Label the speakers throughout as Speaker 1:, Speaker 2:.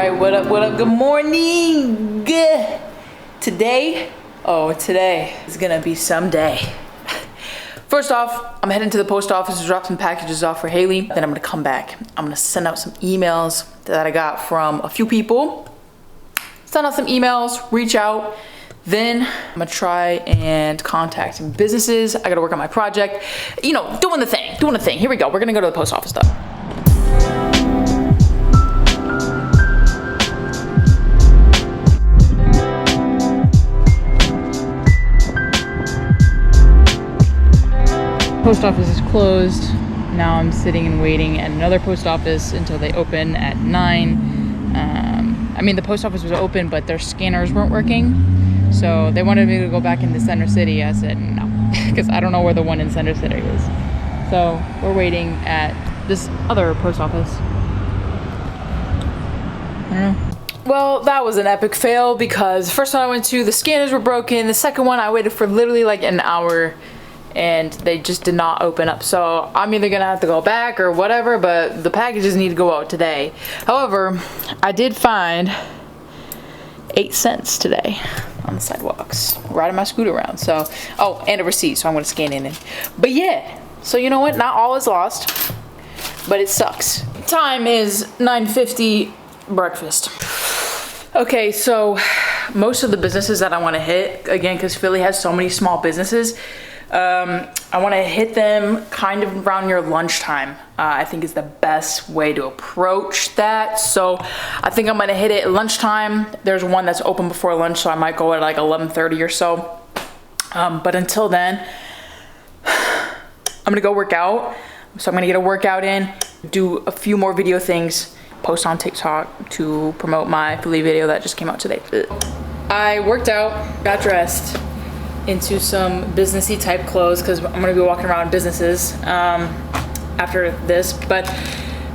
Speaker 1: Alright, what up, good morning! Today is gonna be some day. First off, I'm heading to the post office to drop some packages off for Haley. Then I'm gonna come back. I'm gonna send out some emails that I got from a few people. Send out some emails, reach out. Then I'm gonna try and contact some businesses. I gotta work on my project. You know, doing the thing. Here we go, we're gonna go to the post office though. Post office is closed. Now I'm sitting and waiting at another post office until they open at 9. I mean, the post office was open, but their scanners weren't working. So they wanted me to go back into Center City. I said no, because I don't know where the one in Center City is. So we're waiting at this other post office. I don't know. Well, that was an epic fail because the first one I went to, the scanners were broken. The second one, I waited for literally like an hour and they just did not open up. So I'm either gonna have to go back or whatever, but the packages need to go out today. However, I did find 8 cents today on the sidewalks, riding my scooter around. So, oh, and a receipt, so I'm gonna scan in it. But yeah, so you know what? Not all is lost, but it sucks. Time is 9:50, breakfast. Okay, so most of the businesses that I wanna hit, again, because Philly has so many small businesses, I want to hit them kind of around your lunchtime. I think is the best way to approach that. So I think I'm going to hit it at lunchtime. There's one that's open before lunch, so I might go at like 11:30 or so. But until then, I'm going to go work out. So I'm going to get a workout in, do a few more video things, post on TikTok to promote my Philly video that just came out today. I worked out, got dressed into some businessy type clothes because I'm gonna be walking around businesses after this. But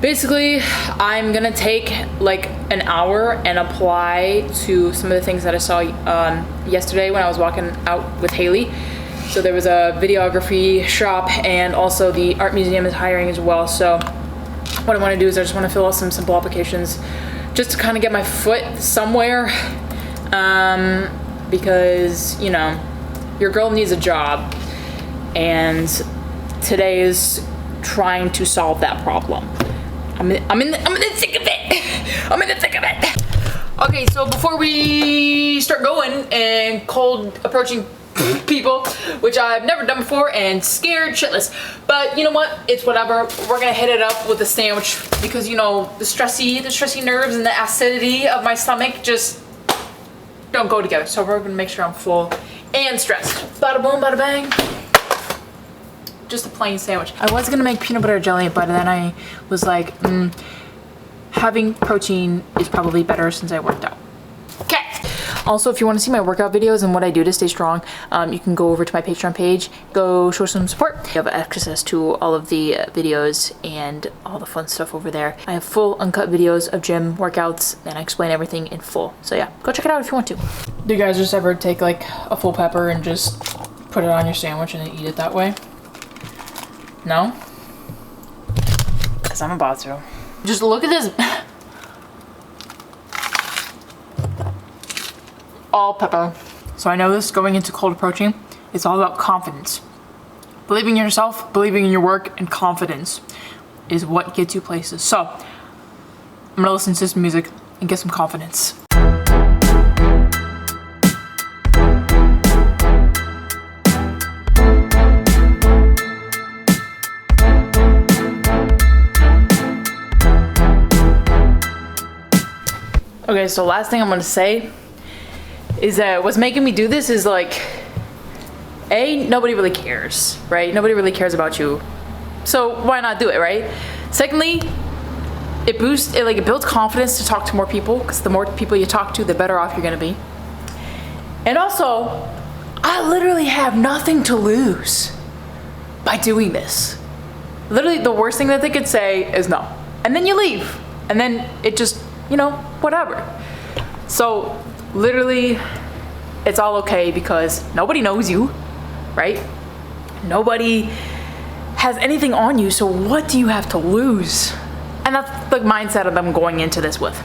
Speaker 1: basically, I'm gonna take like an hour and apply to some of the things that I saw yesterday when I was walking out with Haley. So there was a videography shop and also the art museum is hiring as well. So what I want to do is I just want to fill out some simple applications just to kind of get my foot somewhere, because you know, your girl needs a job, and today is trying to solve that problem. I'm in the thick of it. I'm in the thick of it. Okay, so before we start going and cold approaching people, which I've never done before and scared shitless, but you know what? It's whatever. We're gonna hit it up with a sandwich because you know the stressy nerves and the acidity of my stomach just don't go together. So we're gonna make sure I'm full and stressed. Bada boom, bada bang. Just a plain sandwich. I was gonna make peanut butter jelly, but then I was like, having protein is probably better since I worked out. Okay. Also, if you want to see my workout videos and what I do to stay strong, you can go over to my Patreon page, go show some support. You have access to all of the videos and all the fun stuff over there. I have full uncut videos of gym workouts and I explain everything in full. So yeah, go check it out if you want to. Do you guys just ever take like a full pepper and just put it on your sandwich and then eat it that way? No? Because I'm about to. Just look at this. All pepper. So I know this going into cold approaching, it's all about confidence. Believing in yourself, believing in your work, and confidence is what gets you places. So I'm gonna listen to some music and get some confidence. Okay, so last thing I'm gonna say is that what's making me do this is like, A, nobody really cares, right? Nobody really cares about you. So why not do it, right? Secondly, it builds confidence to talk to more people, because the more people you talk to, the better off you're gonna be. And also, I literally have nothing to lose by doing this. Literally the worst thing that they could say is no. And then you leave. And then it just, you know, whatever. So literally, it's all okay because nobody knows you, right? Nobody has anything on you, so what do you have to lose? And that's the mindset of them going into this with.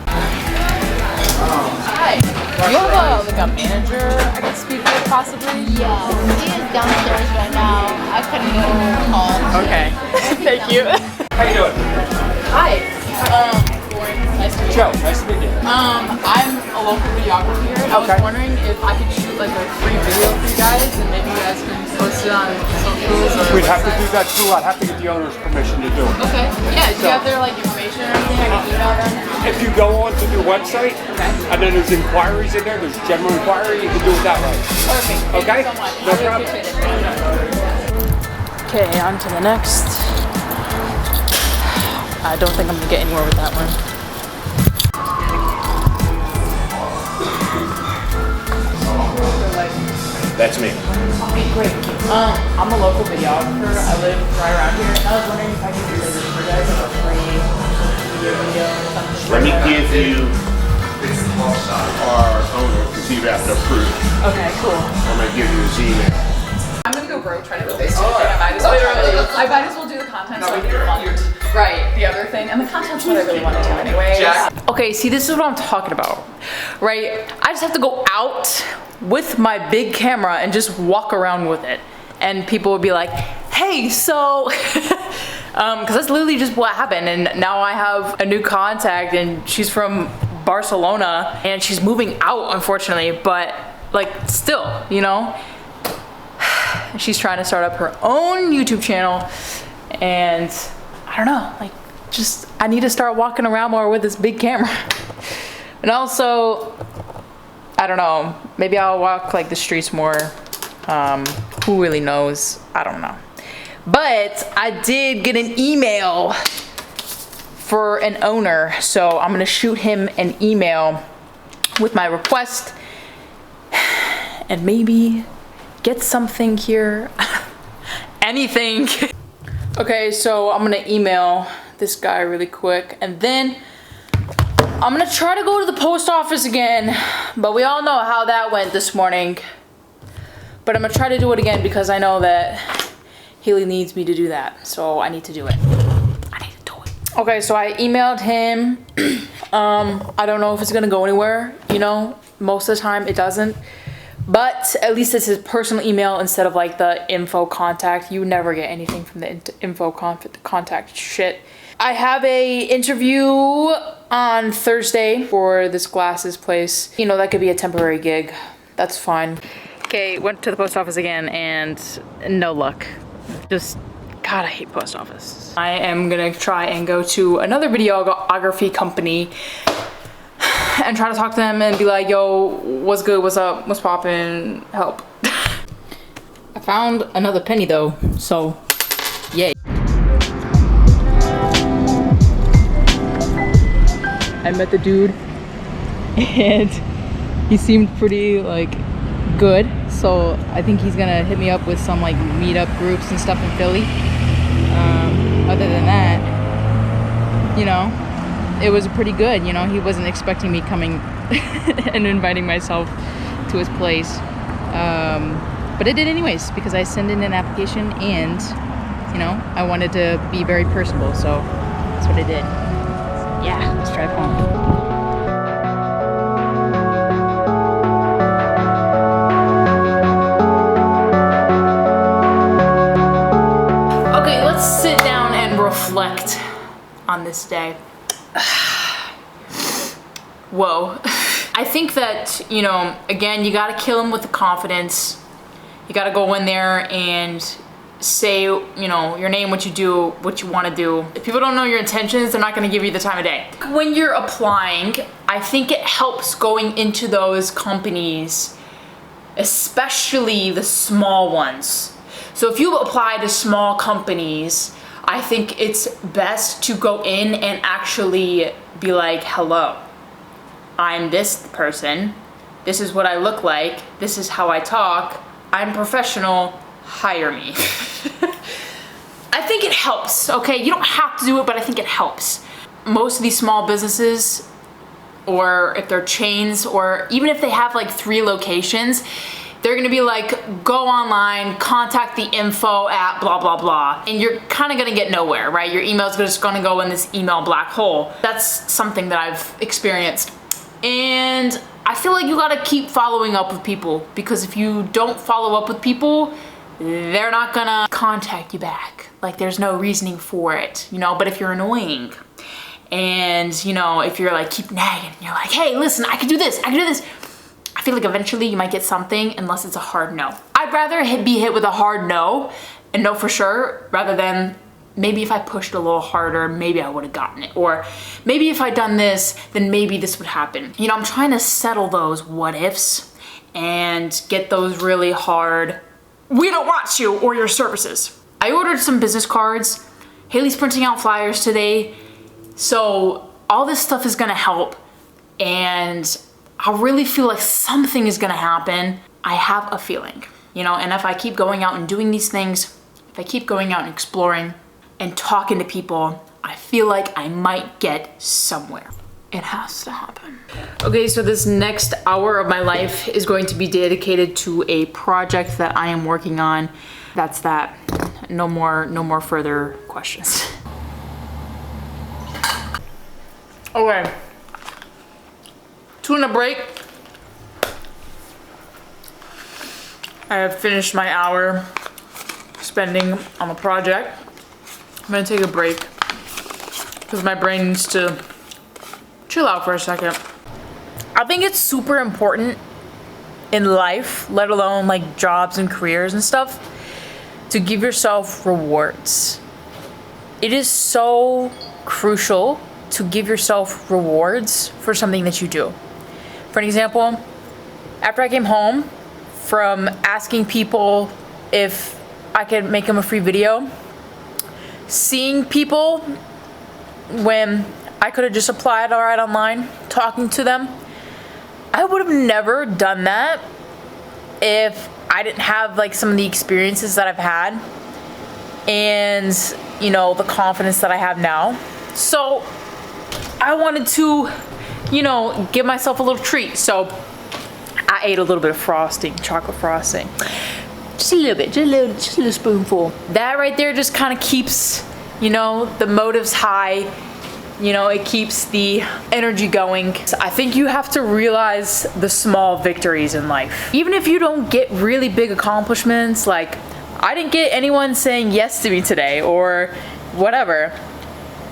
Speaker 1: Hi. Do you have like a manager I can speak with possibly?
Speaker 2: Yeah, he is downstairs right now. I couldn't go call.
Speaker 1: Okay. Thank you.
Speaker 3: How you doing?
Speaker 1: Hi. Nice to meet you.
Speaker 3: Joe, nice to meet you.
Speaker 1: I'm a local videographer here, and I was wondering if I could shoot like a free video for you guys, and maybe you guys can post it on socials or
Speaker 3: We'd have to do
Speaker 1: websites.
Speaker 3: that too. I'd have to get the owner's permission to do it.
Speaker 1: Okay. Yeah. Do you have their like information or anything? I can email them.
Speaker 3: If you go on to their website, and then there's inquiries in there, there's general inquiry, you can do it that way.
Speaker 1: Perfect. Thank
Speaker 3: Okay?
Speaker 1: you so much.
Speaker 3: No
Speaker 1: I really
Speaker 3: problem.
Speaker 1: appreciate it. Okay, on to the next. I don't think I'm gonna get anywhere with that one.
Speaker 3: That's me.
Speaker 1: Okay, great. I'm a local videographer. I live right around here, and I was wondering if I could do this for you guys, like a free video or something.
Speaker 4: Let me give you our owner, because he have to approve.
Speaker 1: Okay, cool.
Speaker 4: I'm gonna give you his email.
Speaker 1: I'm gonna go broke trying to build this. I might as well do the content so I can fund the other thing, and the content's what I really want to do anyway. Okay, see, this is what I'm talking about, right? I just have to go out with my big camera and just walk around with it, and people would be like, hey, so because that's literally just what happened. And now I have a new contact, and she's from Barcelona, and she's moving out, unfortunately, but like still, you know, she's trying to start up her own YouTube channel, and I don't know, like, just I need to start walking around more with this big camera. And also, I don't know, maybe I'll walk like the streets more. Who really knows? I don't know. But I did get an email for an owner, so I'm gonna shoot him an email with my request and maybe get something here. Anything. Okay, so I'm gonna email this guy really quick, and then I'm gonna try to go to the post office again, but we all know how that went this morning. But I'm gonna try to do it again because I know that Haley needs me to do that, so I need to do it. I need to do it. Okay, so I emailed him. I don't know if it's gonna go anywhere, you know, most of the time it doesn't. But at least it's his personal email instead of like the info contact. You never get anything from the info contact shit. I have a interview on Thursday for this glasses place. You know, that could be a temporary gig. That's fine. Okay, went to the post office again and no luck. Just, God, I hate post office. I am gonna try and go to another videography company and try to talk to them and be like, yo, what's good, what's up, what's poppin', help. I found another penny though, so yay. I met the dude and he seemed pretty like good, so I think he's gonna hit me up with some like meetup groups and stuff in Philly. Other than that, you know, it was pretty good, you know. He wasn't expecting me coming and inviting myself to his place, but I did anyways because I sent in an application and, you know, I wanted to be very personable, so that's what I did. Yeah, let's drive home. Okay, let's sit down and reflect on this day. Whoa. I think that, you know, again, you gotta kill him with the confidence. You gotta go in there and say, you know, your name, what you do, what you want to do. If people don't know your intentions, they're not going to give you the time of day. When you're applying, I think it helps going into those companies, especially the small ones. So if you apply to small companies, I think it's best to go in and actually be like, hello, I'm this person, this is what I look like, this is how I talk, I'm professional, hire me. I think it helps, okay? You don't have to do it, but I think it helps. Most of these small businesses, or if they're chains, or even if they have like 3 locations, they're gonna be like, go online, contact the info at blah, blah, blah. And you're kind of gonna get nowhere, right? Your email's just gonna go in this email black hole. That's something that I've experienced And I feel like you gotta keep following up with people, because if you don't follow up with people, they're not gonna contact you back. Like, there's no reasoning for it, you know? But if you're annoying and, you know, if you're like, keep nagging, you're like, hey, listen, I can do this, I can do this. I feel like eventually you might get something, unless it's a hard no. I'd rather be hit with a hard no and know for sure, rather than maybe if I pushed a little harder, maybe I would have gotten it. Or maybe if I'd done this, then maybe this would happen. You know, I'm trying to settle those what ifs and get those really hard, we don't want you or your services. I ordered some business cards. Haley's printing out flyers today. So all this stuff is gonna help. And I really feel like something is gonna happen. I have a feeling, you know, and if I keep going out and doing these things, if I keep going out and exploring and talking to people, I feel like I might get somewhere. It has to happen. Okay, so this next hour of my life is going to be dedicated to a project that I am working on. That's that. No more further questions. Okay. Tuna break. I have finished my hour spending on the project. I'm gonna take a break because my brain needs to chill out for a second. I think it's super important in life, let alone like jobs and careers and stuff, to give yourself rewards. It is so crucial to give yourself rewards for something that you do. For an example, after I came home from asking people if I could make them a free video, seeing people when I could have just applied right online, talking to them, I would have never done that if I didn't have like some of the experiences that I've had and, you know, the confidence that I have now. So I wanted to, you know, give myself a little treat. So I ate a little bit of frosting, chocolate frosting. Just a little bit, just a little spoonful. That right there just kind of keeps, you know, the motives high. You know, it keeps the energy going. So I think you have to realize the small victories in life. Even if you don't get really big accomplishments, like I didn't get anyone saying yes to me today or whatever,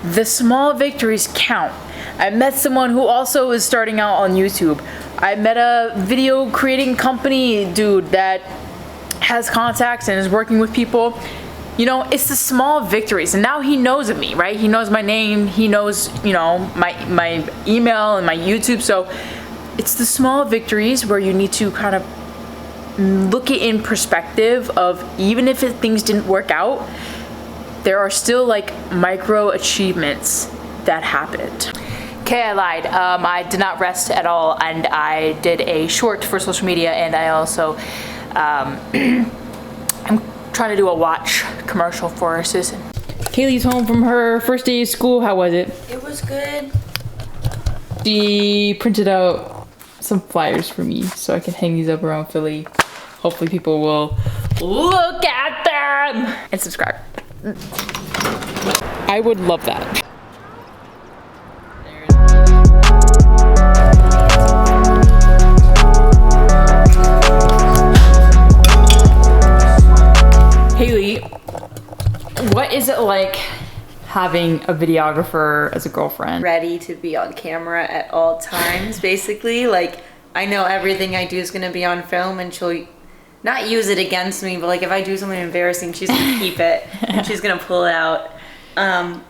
Speaker 1: the small victories count. I met someone who also is starting out on YouTube. I met a video creating company dude that has contacts and is working with people. You know, it's the small victories. And now he knows of me, right? He knows my name. He knows, you know, my email and my YouTube. So it's the small victories where you need to kind of look it in perspective of, even if things didn't work out, there are still like micro achievements that happened. Okay, I lied. I did not rest at all, and I did a short for social media, and I also I'm trying to do a watch commercial for Susan. Kaylee's home from her first day of school. How was it?
Speaker 2: It was good.
Speaker 1: She printed out some flyers for me so I can hang these up around Philly. Hopefully people will look at them and subscribe. I would love that. Haley, what is it like having a videographer as a girlfriend?
Speaker 5: Ready to be on camera at all times, basically. Like, I know everything I do is gonna be on film, and she'll not use it against me, but like if I do something embarrassing, she's gonna keep it and she's gonna pull it out.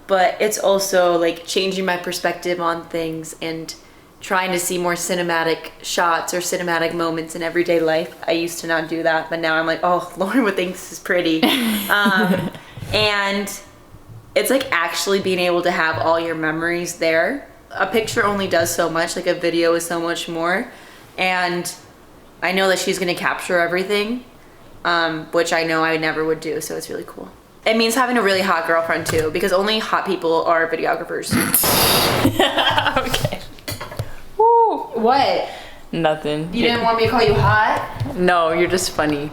Speaker 5: But it's also like changing my perspective on things and trying to see more cinematic shots or cinematic moments in everyday life. I used to not do that, but now I'm like, oh, Lauren would think this is pretty. And it's like actually being able to have all your memories there. A picture only does so much, like a video is so much more. And I know that she's gonna capture everything, which I know I never would do, so it's really cool. It means having a really hot girlfriend too, because only hot people are videographers.
Speaker 1: Okay. Woo.
Speaker 5: What?
Speaker 1: Nothing.
Speaker 5: You didn't want me to call you hot?
Speaker 1: No, you're just funny.